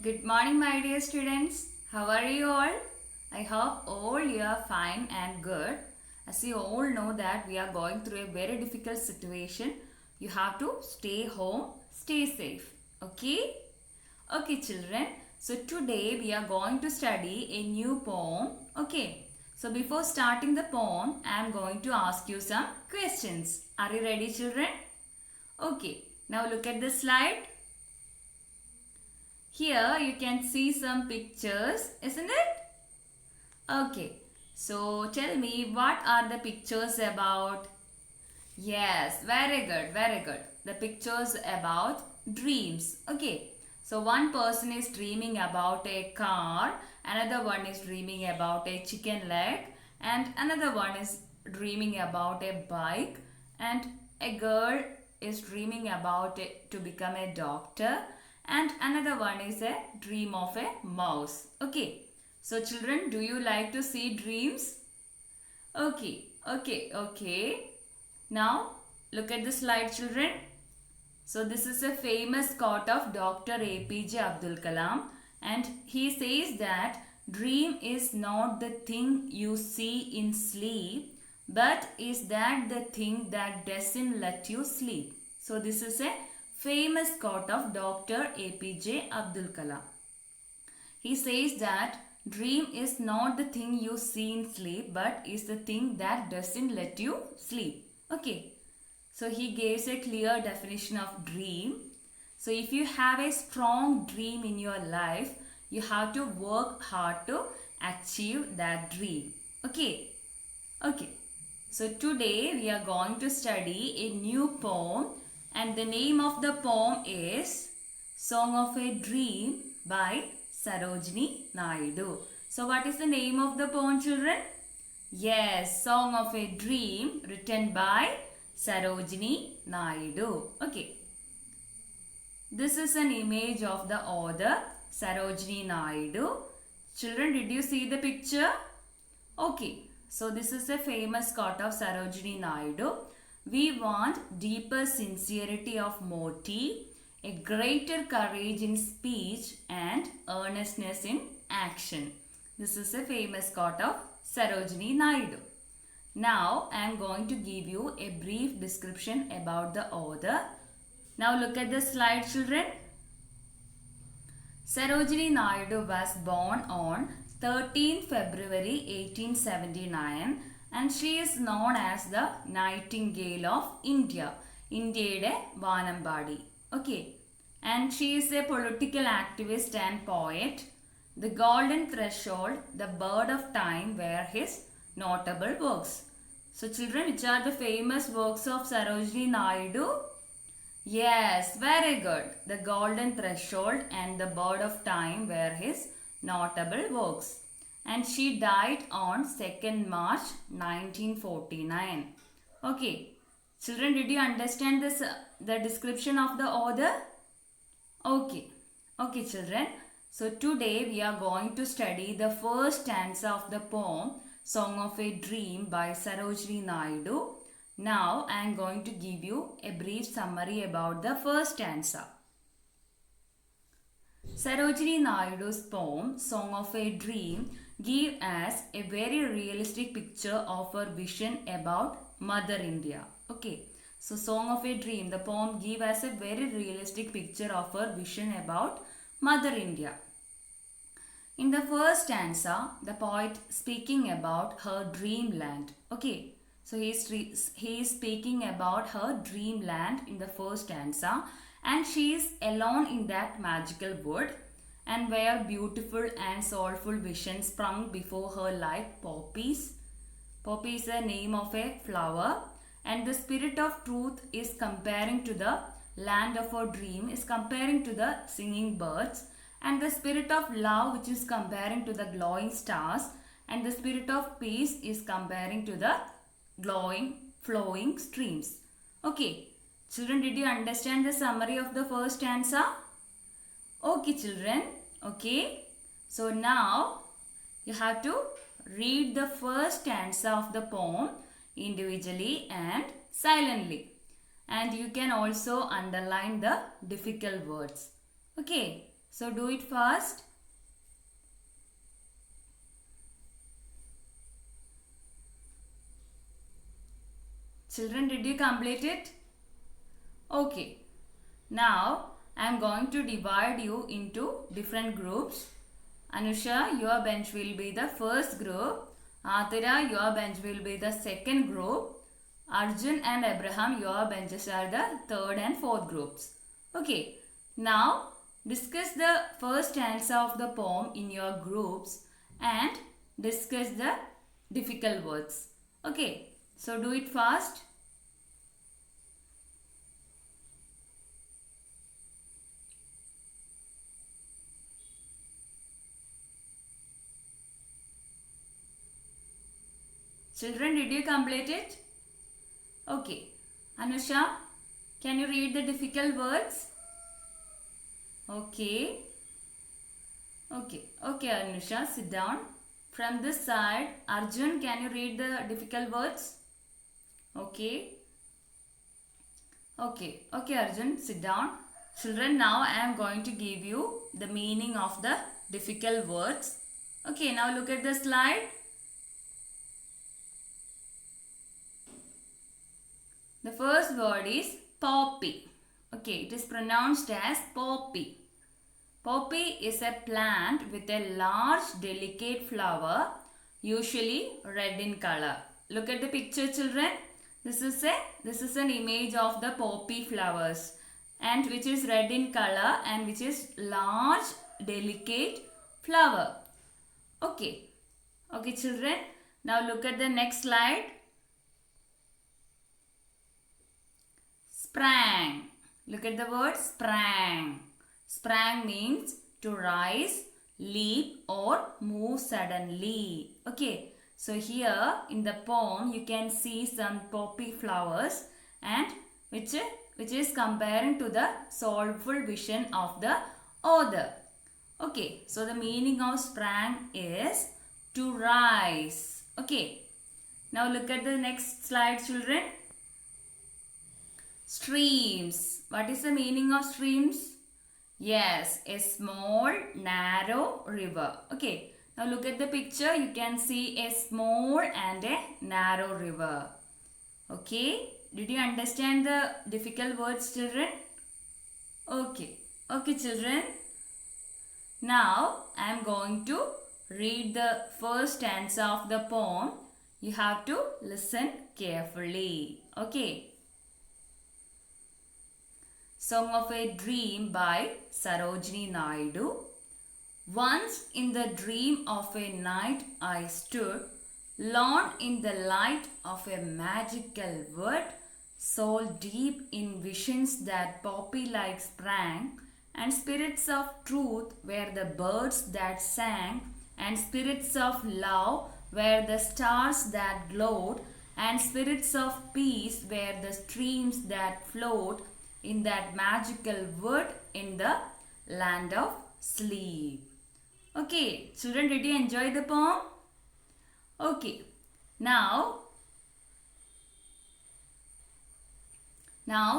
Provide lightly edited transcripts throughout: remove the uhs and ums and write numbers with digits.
Good morning, my dear students. How are you all? I hope all you are fine and good. As you all know that we are going through a very difficult situation, you have to stay home, stay safe. Okay? Okay, children. So today we are going to study a new poem. Okay. So before starting the poem, I am going to ask you some questions. Are you ready, children? Okay. Now look at the slide. Here you can see some pictures, isn't it? Okay, so tell me what are the pictures about? Yes, very good, very good. The pictures about dreams. Okay, so one person is dreaming about a car, another one is dreaming about a chicken leg, and another one is dreaming about a bike, and a girl is dreaming about to become a doctor, and another one is a dream of a mouse. Okay, so children, do you like to see dreams? Okay. Now, look at the slide, children. So, this is a famous quote of Dr. APJ Abdul Kalam, and he says that dream is not the thing you see in sleep, but is that the thing that doesn't let you sleep. So, this is a famous quote of Dr. APJ Abdul Kalam. He says that dream is not the thing you see in sleep, but is the thing that doesn't let you sleep. Okay. So he gives a clear definition of dream. So if you have a strong dream in your life, you have to work hard to achieve that dream. Okay. Okay. So today we are going to study a new poem, and the name of the poem is Song of a Dream by Sarojini Naidu. So what is the name of the poem, children? Yes, Song of a Dream, written by Sarojini Naidu. Okay. This is an image of the author Sarojini Naidu. Children, did you see the picture? Okay. So this is a famous quote of Sarojini Naidu. We want deeper sincerity of motive, a greater courage in speech, and earnestness in action. This is a famous quote of Sarojini Naidu. Now I am going to give you a brief description about the author. Now look at the slide, children. Sarojini Naidu was born on 13 February 1879, and she is known as the Nightingale of India. India's Vanambadi. Okay. And she is a political activist and poet. The Golden Threshold, The Bird of Time were his notable works. So children, which are the famous works of Sarojini Naidu? Yes, very good. The Golden Threshold and The Bird of Time were his notable works. And she died on 2nd March 1949. Okay. Children, did you understand this, the description of the author? Okay. Okay, children. So today we are going to study the first stanza of the poem Song of a Dream by Sarojini Naidu. Now I am going to give you a brief summary about the first stanza. Sarojini Naidu's poem Song of a Dream gives us a very realistic picture of her vision about Mother India. Okay. So Song of a Dream, the poem gives us a very realistic picture of her vision about Mother India. In the first stanza, the poet speaking about her dreamland. Okay. So he is speaking about her dreamland in the first stanza, and she is alone in that magical wood, and where beautiful and soulful visions sprung before her like poppies. Poppy is the name of a flower, and the spirit of truth is comparing to the land of her dream, is comparing to the singing birds, and the spirit of love, which is comparing to the glowing stars, and the spirit of peace is comparing to the glowing flowing streams. Okay, children, did you understand the summary of the first stanza? Okay, children. Okay, so now you have to read the first stanza of the poem individually and silently, and you can also underline the difficult words. Okay, So do it fast. Children, did you complete it? Okay. Now I am going to divide you into different groups. Anusha, your bench will be the first group. Athira, your bench will be the second group. Arjun and Abraham, your benches are the third and fourth groups. Okay. Now discuss the first stanza of the poem in your groups and discuss the difficult words. Okay. So do it fast. Children, did you complete it? Okay. Anusha, can you read the difficult words? Okay. Okay. Okay, Anusha, sit down. From this side, Arjun, can you read the difficult words? Okay. Okay. Okay, Arjun, sit down. Children, now I am going to give you the meaning of the difficult words. Okay, now look at the slide. The first word is poppy. Okay, it is pronounced as poppy. Poppy is a plant with a large delicate flower, usually red in color. Look at the picture, children. This is an image of the poppy flowers, and which is red in color and which is large delicate flower. Okay. Okay, children. Now look at the next slide. Sprang. Look at the word sprang. Sprang means to rise, leap or move suddenly. Okay. So here in the poem you can see some poppy flowers and which is comparing to the soulful vision of the author. Okay. So the meaning of sprang is to rise. Okay. Now look at the next slide, children. Streams. What is the meaning of streams? Yes, a small narrow river. Okay. Now look at the picture. You can see a small and a narrow river. Okay. Did you understand the difficult words, children? Okay. Okay, children. Now I am going to read the first stanza of the poem. You have to listen carefully. Okay. Song of a Dream by Sarojini Naidu. Once in the dream of a night I stood, lone in the light of a magical wood, soul deep in visions that poppy-like sprang, and spirits of truth were the birds that sang, and spirits of love were the stars that glowed, and spirits of peace were the streams that flowed, in that magical wood in the land of sleep. Okay, children, did you enjoy the poem? Okay, now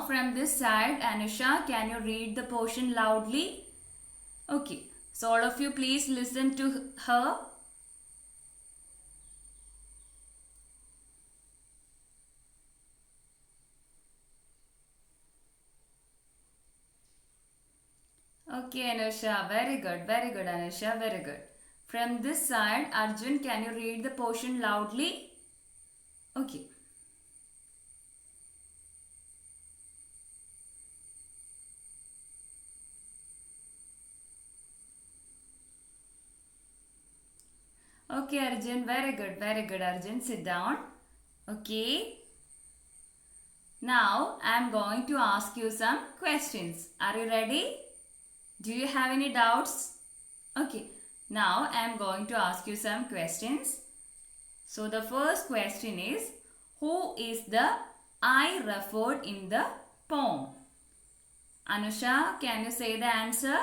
from this side, Anusha, can you read the portion loudly? Okay, so all of you please listen to her. Okay, Anusha, very good, Anusha, very good. From this side, Arjun, can you read the portion loudly? Okay. Okay, Arjun, very good, Arjun, sit down. Okay. Now, I am going to ask you some questions. Are you ready? Do you have any doubts? Okay. Now, I am going to ask you some questions. So, the first question is, who is the I referred in the poem? Anusha, can you say the answer?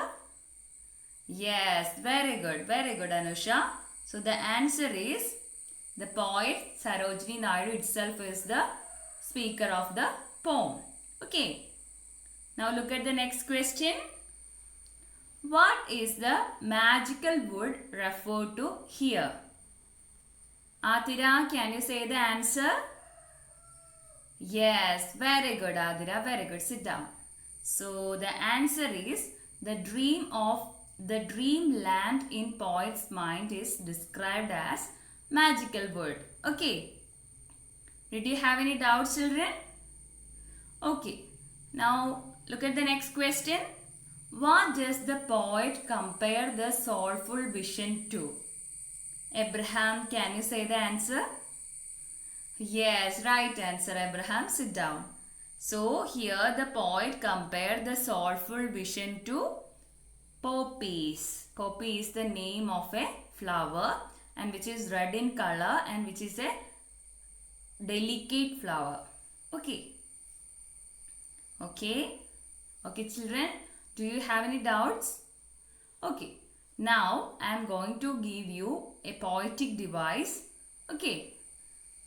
Yes, very good, Anusha. So, the answer is the poet Sarojini Naidu itself is the speaker of the poem. Okay. Now, look at the next question. What is the magical wood referred to here? Atira, can you say the answer? Yes, very good, Adira, very good. Sit down. So the answer is the dreamland in poet's mind is described as magical wood. Okay. Did you have any doubts, children? Okay. Now look at the next question. What does the poet compare the soulful vision to? Abraham, can you say the answer? Yes, right answer, Abraham. Sit down. So here the poet compared the soulful vision to poppies. Poppy is the name of a flower and which is red in color and which is a delicate flower. Okay. Okay. Okay, children. Do you have any doubts? Okay. Now I am going to give you a poetic device. Okay.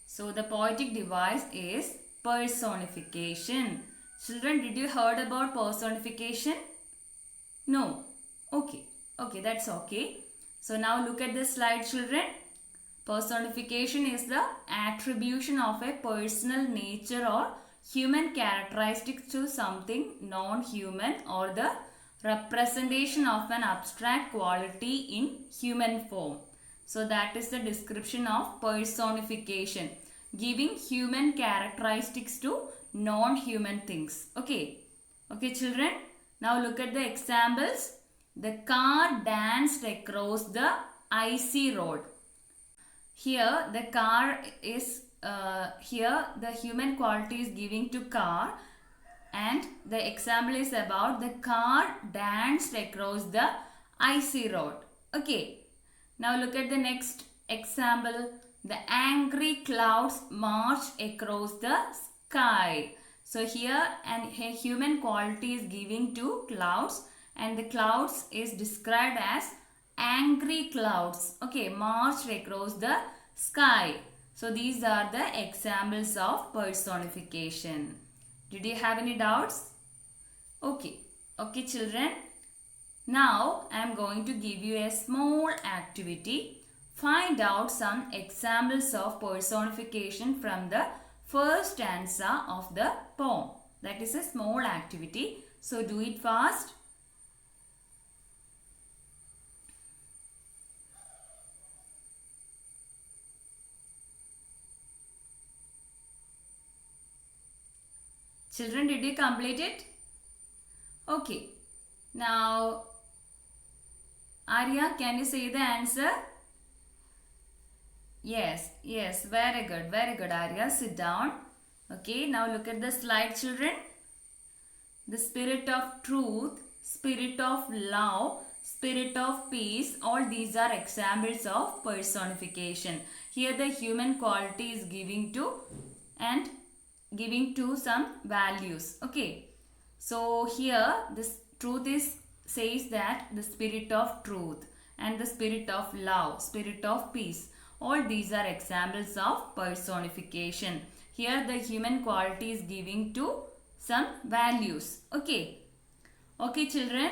So the poetic device is personification. Children, did you heard about personification? No. Okay. Okay, that's okay. So now look at the slide, children. Personification is the attribution of a personal nature or human characteristics to something non-human or the representation of an abstract quality in human form. So that is the description of personification. Giving human characteristics to non-human things. Okay. Okay, children. Now look at the examples. The car danced across the icy road. Here the car is, here the human quality is giving to car and the example is about the car danced across the icy road. Okay. Now look at the next example. The angry clouds marched across the sky. So here a human quality is giving to clouds and the clouds is described as angry clouds. Okay, marched across the sky. So these are the examples of personification. Did you have any doubts? Okay. Okay, children. Now I am going to give you a small activity. Find out some examples of personification from the first stanza of the poem. That is a small activity. So do it fast. Children, did you complete it? Okay. Now, Arya, can you say the answer? Yes, yes, very good, Arya. Sit down. Okay, now look at the slide, children. The spirit of truth, spirit of love, spirit of peace, all these are examples of personification. Here the human quality is giving to and giving to some values. Okay, so here this truth is says that the spirit of truth and the spirit of love, spirit of peace, all these are examples of personification. Here the human quality is giving to some values. Okay. Okay, children.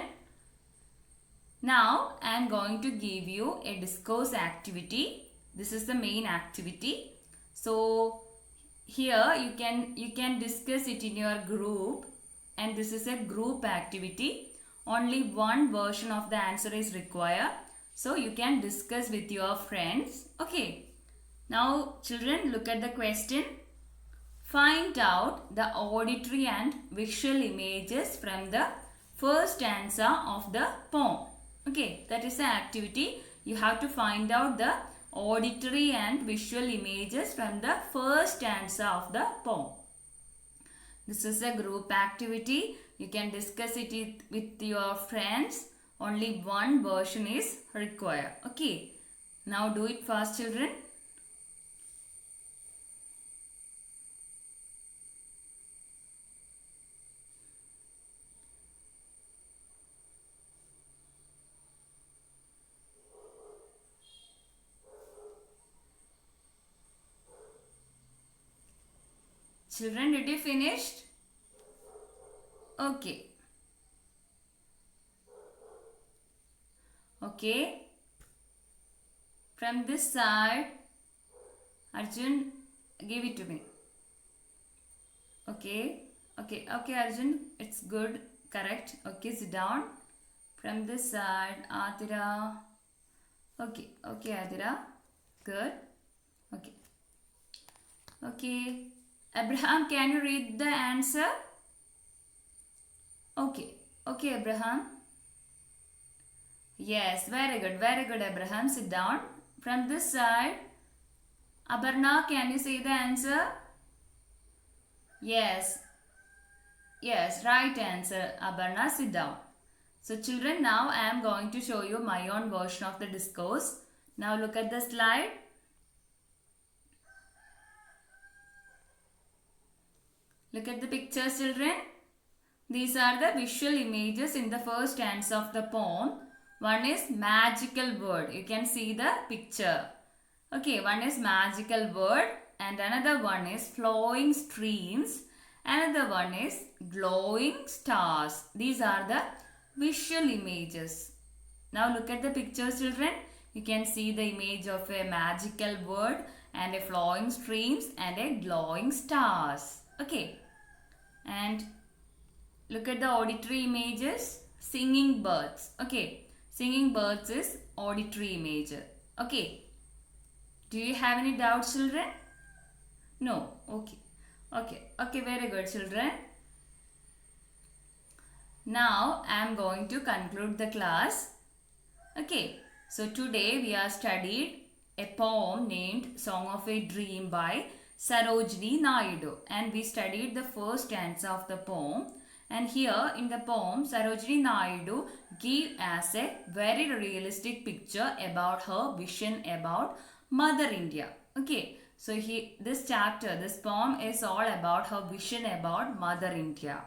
Now I am going to give you a discourse activity. This is the main activity. So here you can discuss it in your group and this is a group activity. Only one version of the answer is required. So you can discuss with your friends. Okay. Now children, look at the question. Find out the auditory and visual images from the first stanza of the poem. Okay, that is the activity. You have to find out the auditory and visual images from the first stanza of the poem. This is a group activity. You can discuss it with your friends. Only one version is required. Okay. Now do it fast, children. Children, did you finish? Okay. Okay. From this side, Arjun, give it to me. Okay. Okay. Okay, Arjun. It's good. Correct. Okay, sit down. From this side, Adira. Okay. Okay, Adira. Good. Okay. Okay. Abraham, can you read the answer? Okay. Okay, Abraham. Yes, very good, Abraham. Sit down. From this side, Aparna, can you say the answer? Yes, yes, right answer. Aparna, sit down. So children, now I am going to show you my own version of the discourse. Now look at the slide. Look at the pictures, children. These are the visual images in the first stanza of the poem. One is magical word. You can see the picture. Okay, one is magical word and another one is flowing streams. Another one is glowing stars. These are the visual images. Now look at the pictures, children. You can see the image of a magical word and a flowing streams and a glowing stars. Okay. And look at the auditory images. Singing birds. Okay. Singing birds is auditory image. Okay. Do you have any doubts, children? No. Okay. Okay. Okay. Very good, children. Now I am going to conclude the class. Okay. So today we have studied a poem named Song of a Dream by Sarojini Naidu, and we studied the first stanza of the poem. And here in the poem, Sarojini Naidu gives as a very realistic picture about her vision about Mother India. Okay, so this poem is all about her vision about Mother India.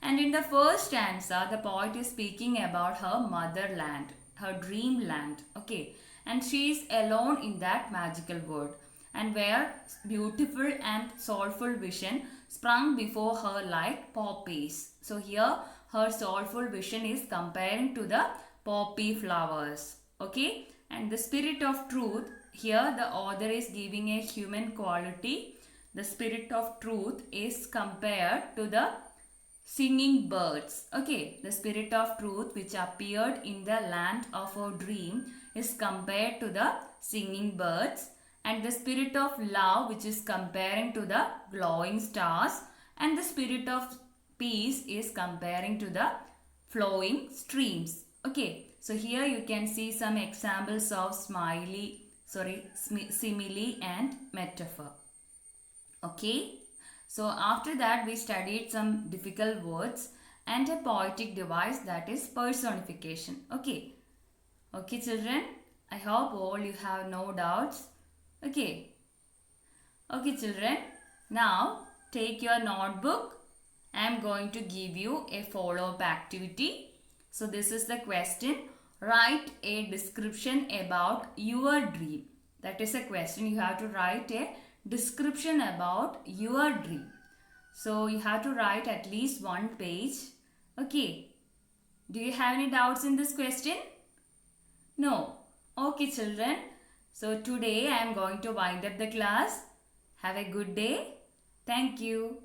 And in the first stanza, the poet is speaking about her motherland, her dreamland. Okay, and she is alone in that magical world, and where beautiful and soulful vision sprung before her like poppies. So here her soulful vision is comparing to the poppy flowers. Okay, and the spirit of truth, here the author is giving a human quality. The spirit of truth is compared to the singing birds. Okay, the spirit of truth which appeared in the land of our dream is compared to the singing birds, and the spirit of love which is comparing to the glowing stars, and the spirit of peace is comparing to the flowing streams. Okay, so here you can see some examples of simile and metaphor. Okay, so after that we studied some difficult words and a poetic device, that is personification. Okay, okay children, I hope all you have no doubts. Okay. Okay children, now take your notebook. I am going to give you a follow-up activity. So this is the question. Write a description about your dream. That is a question. You have to write a description about your dream. So you have to write at least one page. Okay. Do you have any doubts in this question? No. Okay children. So today I am going to wind up the class. Have a good day. Thank you.